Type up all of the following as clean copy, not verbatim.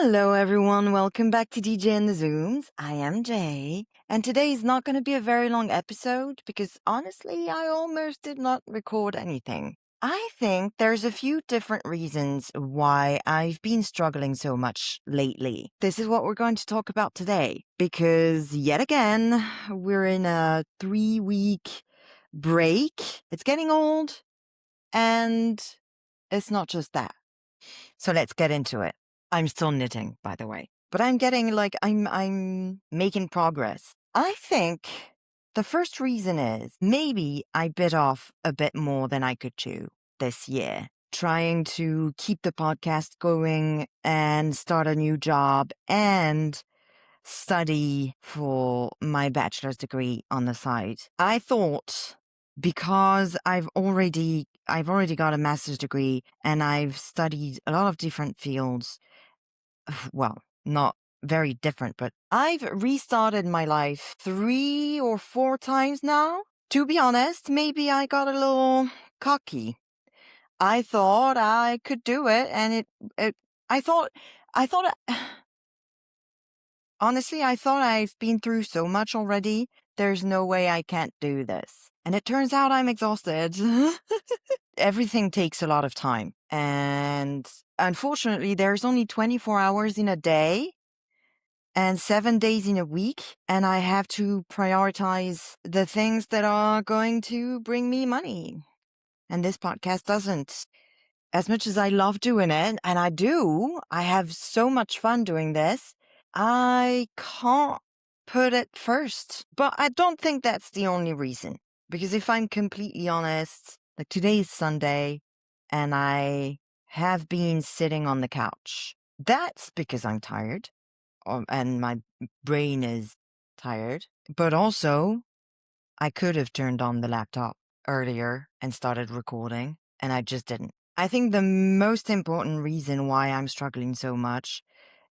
Hello, everyone. Welcome back to DJ and the Zooms. I am Jay, and today is not going to be a very long episode because honestly, I almost did not record anything. I think there's a few different reasons why I've been struggling so much lately. This is what we're going to talk about today because yet again, we're in a 3-week break. It's getting old, and it's not just that. So let's get into it. I'm still knitting, by the way, but I'm getting I'm making progress. I think the first reason is maybe I bit off a bit more than I could chew this year, trying to keep the podcast going and start a new job and study for my bachelor's degree on the side. I thought because I've already got a master's degree and I've studied a lot of different fields. Well, not very different, but I've restarted my life 3 or 4 times now. To be honest, maybe I got a little cocky. I thought I could do it, and I thought, honestly, I thought I've been through so much already. There's no way I can't do this. And it turns out I'm exhausted. Everything takes a lot of time. And unfortunately, there's only 24 hours in a day and 7 days in a week. And I have to prioritize the things that are going to bring me money. And this podcast doesn't. As much as I love doing it, and I have so much fun doing this, I can't put it first. But I don't think that's the only reason. Because if I'm completely honest, like today is Sunday, and I have been sitting on the couch. That's because I'm tired, and my brain is tired. But also, I could have turned on the laptop earlier and started recording, and I just didn't. I think the most important reason why I'm struggling so much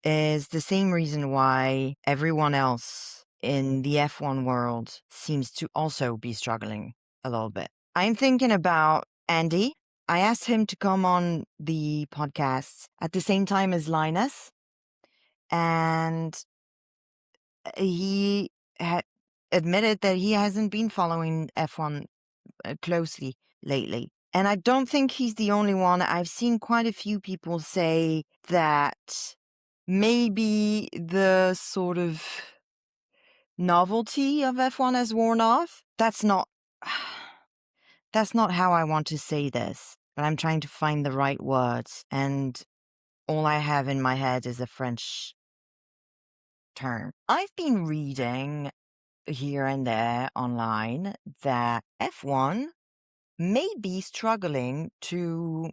is the same reason why everyone else in the F1 world seems to also be struggling a little bit. I'm thinking about Andy. I asked him to come on the podcast at the same time as Linus, and he had admitted that he hasn't been following F1 closely lately. And I don't think he's the only one. I've seen quite a few people say that maybe the sort of novelty of F1 has worn off. That's not how I want to say this, but I'm trying to find the right words, and all I have in my head is a French term. I've been reading here and there online that F1 may be struggling to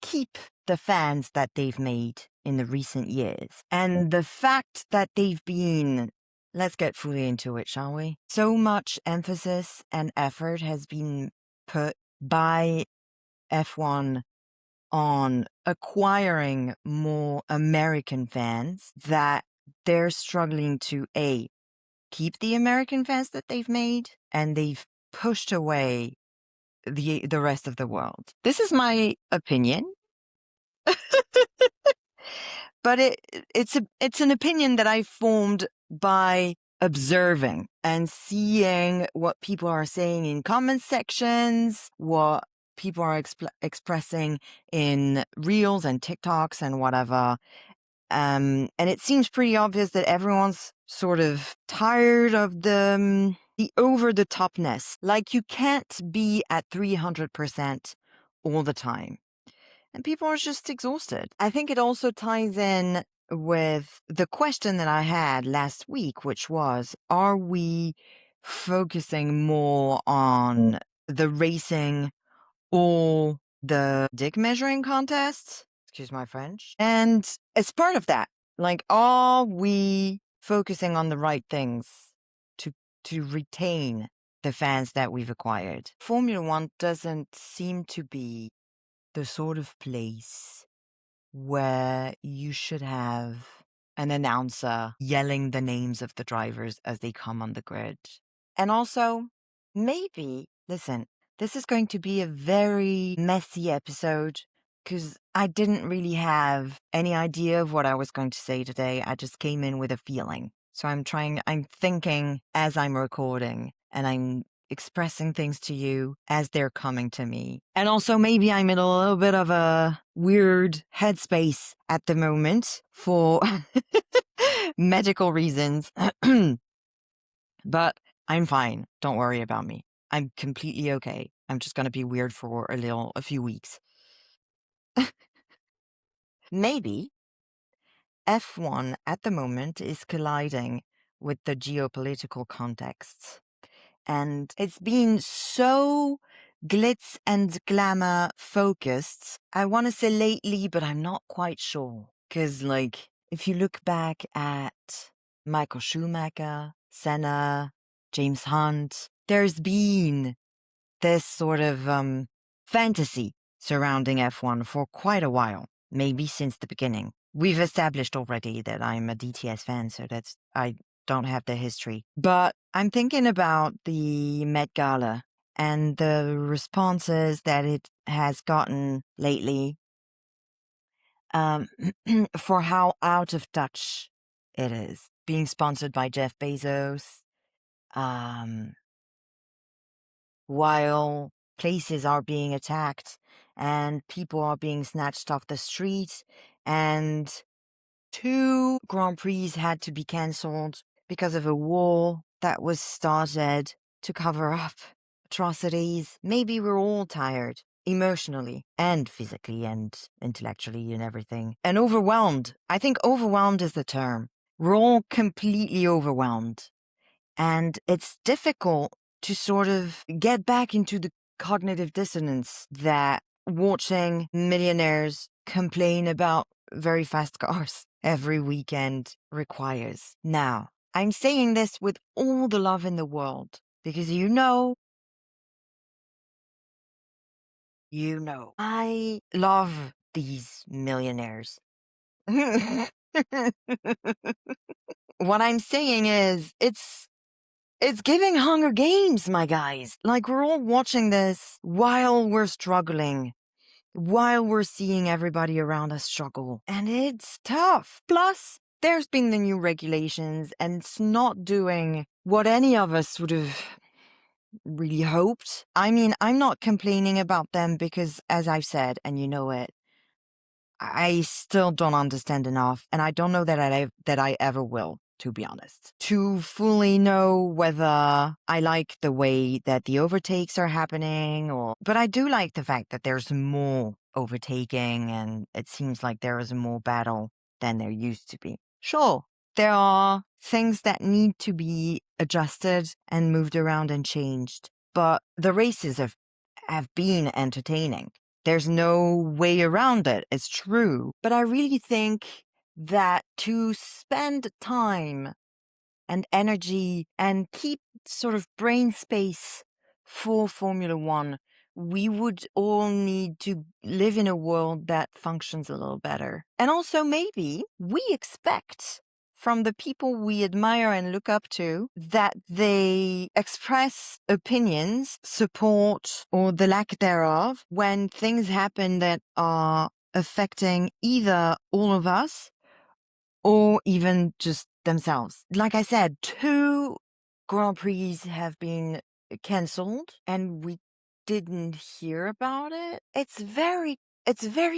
keep the fans that they've made in the recent years. And the fact that they've been, let's get fully into it, shall we? So much emphasis and effort has been put by F1 on acquiring more American fans that they're struggling to keep the American fans that they've made, and they've pushed away the rest of the world. This is my opinion. But it's an opinion that I formed by observing and seeing what people are saying in comment sections, what people are expressing in reels and TikToks and whatever. And it seems pretty obvious that everyone's sort of tired of the over-the-topness. Like, you can't be at 300% all the time. And people are just exhausted. I think it also ties in with the question that I had last week, which was, are we focusing more on the racing or the dick measuring contests? Excuse my French. And as part of that, like, are we focusing on the right things to retain the fans that we've acquired? Formula One doesn't seem to be the sort of place where you should have an announcer yelling the names of the drivers as they come on the grid. And also, maybe, listen, this is going to be a very messy episode, because I didn't really have any idea of what I was going to say today. I just came in with a feeling. So I'm thinking as I'm recording, and I'm expressing things to you as they're coming to me. And also, maybe I'm in a little bit of a weird headspace at the moment for medical reasons. But I'm fine. Don't worry about me. I'm completely okay. I'm just going to be weird for a few weeks. Maybe F1 at the moment is colliding with the geopolitical context. And it's been so glitz and glamour focused. I want to say lately, but I'm not quite sure. Because, like, if you look back at Michael Schumacher, Senna, James Hunt, there's been this sort of fantasy surrounding F1 for quite a while, maybe since the beginning. We've established already that I'm a DTS fan, so I don't have the history. But I'm thinking about the Met Gala and the responses that it has gotten lately for how out of touch it is. Being sponsored by Jeff Bezos, while places are being attacked and people are being snatched off the street, and 2 Grand Prix had to be cancelled because of a war that was started to cover up atrocities. Maybe we're all tired, emotionally and physically and intellectually and everything, and overwhelmed. I think overwhelmed is the term. We're all completely overwhelmed. And it's difficult to sort of get back into the cognitive dissonance that watching millionaires complain about very fast cars every weekend requires. Now, I'm saying this with all the love in the world because you know, I love these millionaires. What I'm saying is, it's giving Hunger Games, my guys. Like, we're all watching this while we're struggling, while we're seeing everybody around us struggle. And it's tough. Plus, there's been the new regulations, and it's not doing what any of us would have really hoped. I mean, I'm not complaining about them because, as I've said, and you know it, I still don't understand enough, and I don't know that I ever will, to be honest, to fully know whether I like the way that the overtakes are happening, but I do like the fact that there's more overtaking, and it seems like there is more battle than there used to be. Sure, there are things that need to be adjusted and moved around and changed, but the races have been entertaining. There's no way around it. It's true. But I really think that to spend time and energy and keep sort of brain space for Formula One, we would all need to live in a world that functions a little better. And also, maybe we expect from the people we admire and look up to that they express opinions, support, or the lack thereof when things happen that are affecting either all of us or even just themselves. Like I said, 2 Grand Prix have been cancelled and we didn't hear about it. It's very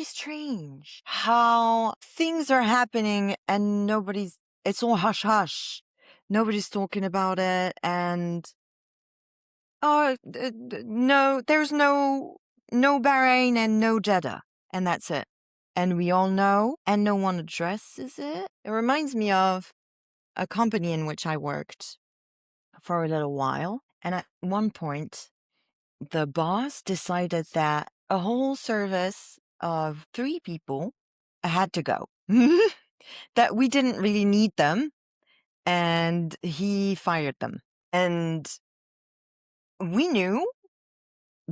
strange how things are happening and it's all hush hush. Nobody's talking about it, and no, there's no Bahrain and no Jeddah, and that's it. And we all know, and no one addresses it. It reminds me of a company in which I worked for a little while, and at one point, the boss decided that a whole service of 3 people had to go. That we didn't really need them, and he fired them. And we knew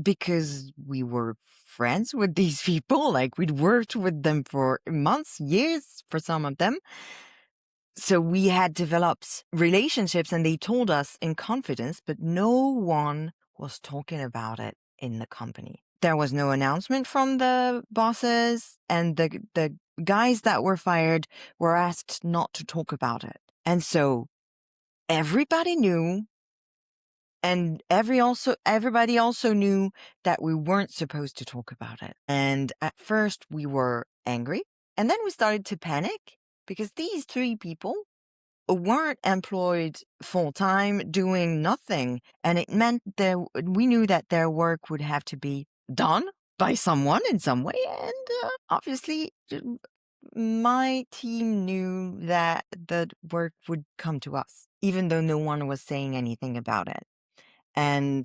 because we were friends with these people, like we'd worked with them for months, years for some of them. So we had developed relationships and they told us in confidence, but no one was talking about it in the company. there was no announcement from the bosses, and the guys that were fired were asked not to talk about it. And so everybody knew, and everybody also knew that we weren't supposed to talk about it. And at first we were angry, and then we started to panic because these 3 people weren't employed full-time doing nothing. And it meant that we knew that their work would have to be done by someone in some way. And obviously, my team knew that the work would come to us, even though no one was saying anything about it. And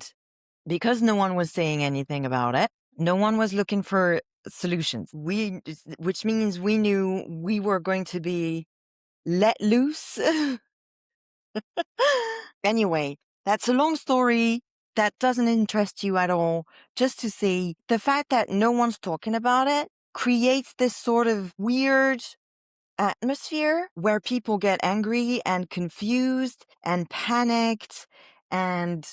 because no one was saying anything about it, no one was looking for solutions. Which means we knew we were going to be let loose. Anyway, that's a long story that doesn't interest you at all. Just to say, the fact that no one's talking about it creates this sort of weird atmosphere where people get angry and confused and panicked. And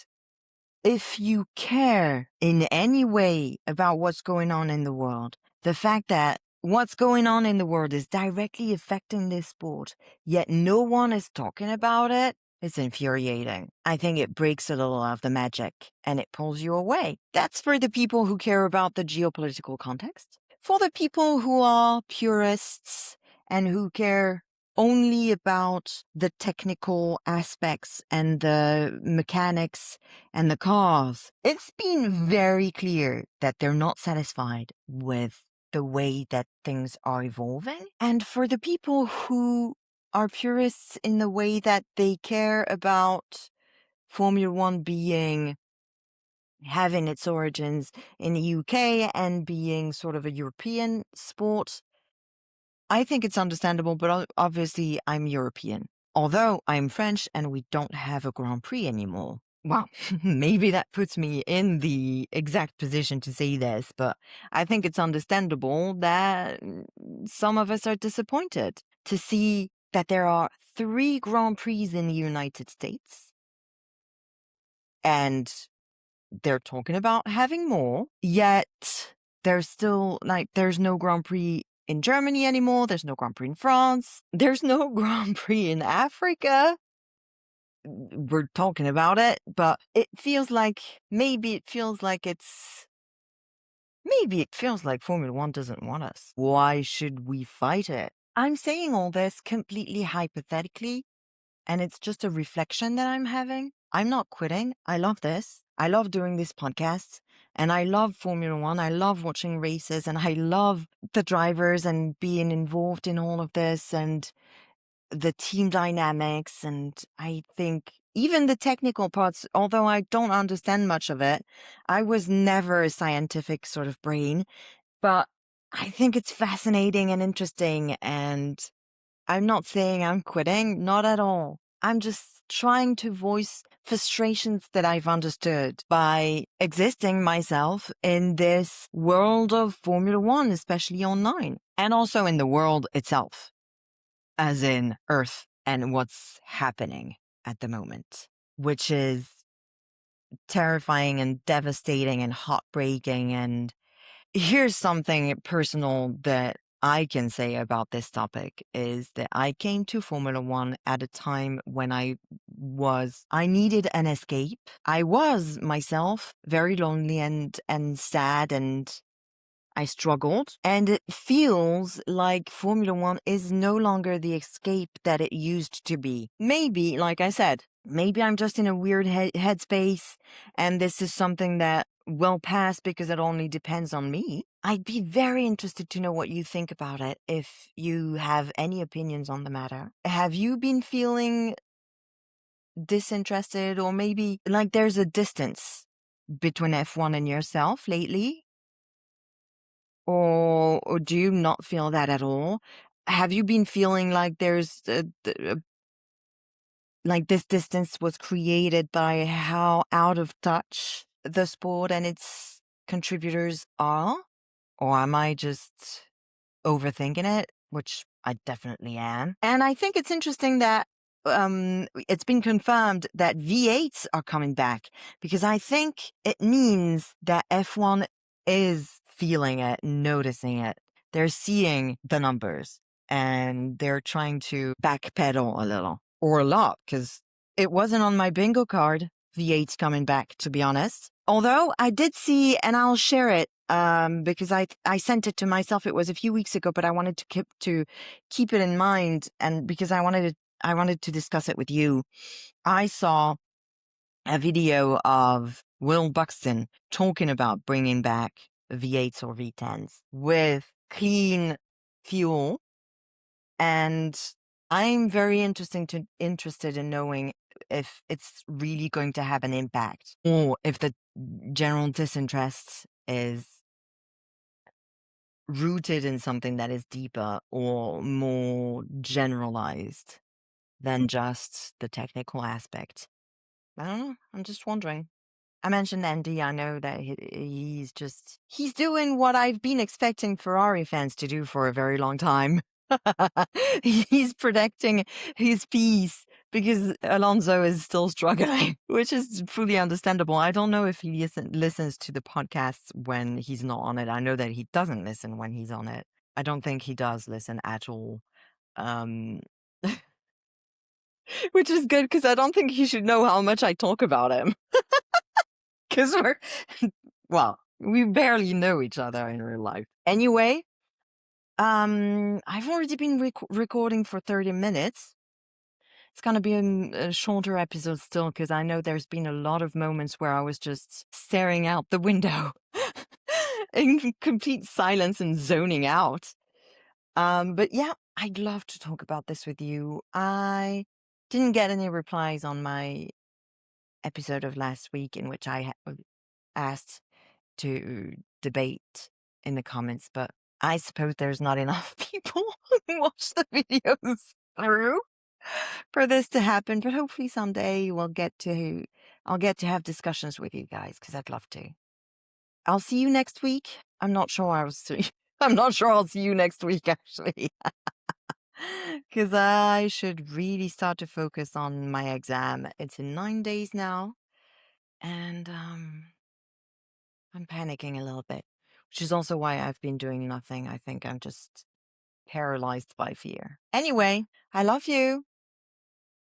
if you care in any way about what's going on in the world, the fact that what's going on in the world is directly affecting this sport, yet no one is talking about it, is infuriating. I think it breaks a little of the magic and it pulls you away. That's for the people who care about the geopolitical context. For the people who are purists and who care only about the technical aspects and the mechanics and the cars, it's been very clear that they're not satisfied with the way that things are evolving. And for the people who are purists in the way that they care about Formula One having its origins in the UK and being sort of a European sport, I think it's understandable, but obviously I'm European. Although I'm French and we don't have a Grand Prix anymore. Well, maybe that puts me in the exact position to say this, but I think it's understandable that some of us are disappointed to see that there are 3 Grand Prix in the United States. And they're talking about having more, yet there's still, there's no Grand Prix in Germany anymore. There's no Grand Prix in France. There's no Grand Prix in Africa. We're talking about it, but maybe it feels like Formula One doesn't want us. Why should we fight it? I'm saying all this completely hypothetically, and it's just a reflection that I'm having. I'm not quitting. I love this. I love doing this podcast, and I love Formula One. I love watching races, and I love the drivers and being involved in all of this and the team dynamics. And I think even the technical parts, although I don't understand much of it, I was never a scientific sort of brain, but I think it's fascinating and interesting. And I'm not saying I'm quitting, not at all. I'm just trying to voice frustrations that I've understood by existing myself in this world of Formula One, especially online, and also in the world itself, as in Earth and what's happening at the moment, which is terrifying and devastating and heartbreaking. And here's something personal that I can say about this topic is that I came to Formula One at a time when I needed an escape. I was myself very lonely and sad, and I struggled. And it feels like Formula One is no longer the escape that it used to be. Maybe, like I said, maybe I'm just in a weird headspace, and this is something that will pass because it only depends on me. I'd be very interested to know what you think about it if you have any opinions on the matter. Have you been feeling disinterested, or maybe like there's a distance between F1 and yourself lately? Or do you not feel that at all? Have you been feeling like there's like this distance was created by how out of touch the sport and its contributors are? Or am I just overthinking it? Which I definitely am. And I think it's interesting that it's been confirmed that V8s are coming back, because I think it means that F1 is feeling it, noticing it. They're seeing the numbers and they're trying to backpedal a little or a lot because it wasn't on my bingo card. V8's coming back, to be honest. Although I did see, and I'll share it because I sent it to myself. It was a few weeks ago, but I wanted to keep it in mind, and because I wanted to discuss it with you. I saw a video of Will Buxton talking about bringing back V8s or V10s with clean fuel, and I'm very interested in knowing if it's really going to have an impact or if the general disinterest is rooted in something that is deeper or more generalized than just the technical aspect. I don't know. I'm just wondering. I mentioned Andy. I know that he's doing what I've been expecting Ferrari fans to do for a very long time. He's protecting his peace because Alonso is still struggling, which is fully understandable. I don't know if he listens to the podcasts when he's not on it. I know that he doesn't listen when he's on it. I don't think he does listen at all. Um, which is good because I don't think he should know how much I talk about him. Because well, we barely know each other in real life. Anyway, I've already been recording for 30 minutes. It's gonna be a shorter episode still because I know there's been a lot of moments where I was just staring out the window in complete silence and zoning out. But yeah, I'd love to talk about this with you. I didn't get any replies on my episode of last week in which I asked to debate in the comments, but I suppose there's not enough people who watch the videos through for this to happen. But hopefully someday I'll get to have discussions with you guys because I'd love to. I'll see you next week. I'm not sure I'll see you next week actually. Because I should really start to focus on my exam. It's in 9 days now. And I'm panicking a little bit, which is also why I've been doing nothing. I think I'm just paralyzed by fear. Anyway, I love you.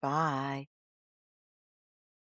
Bye.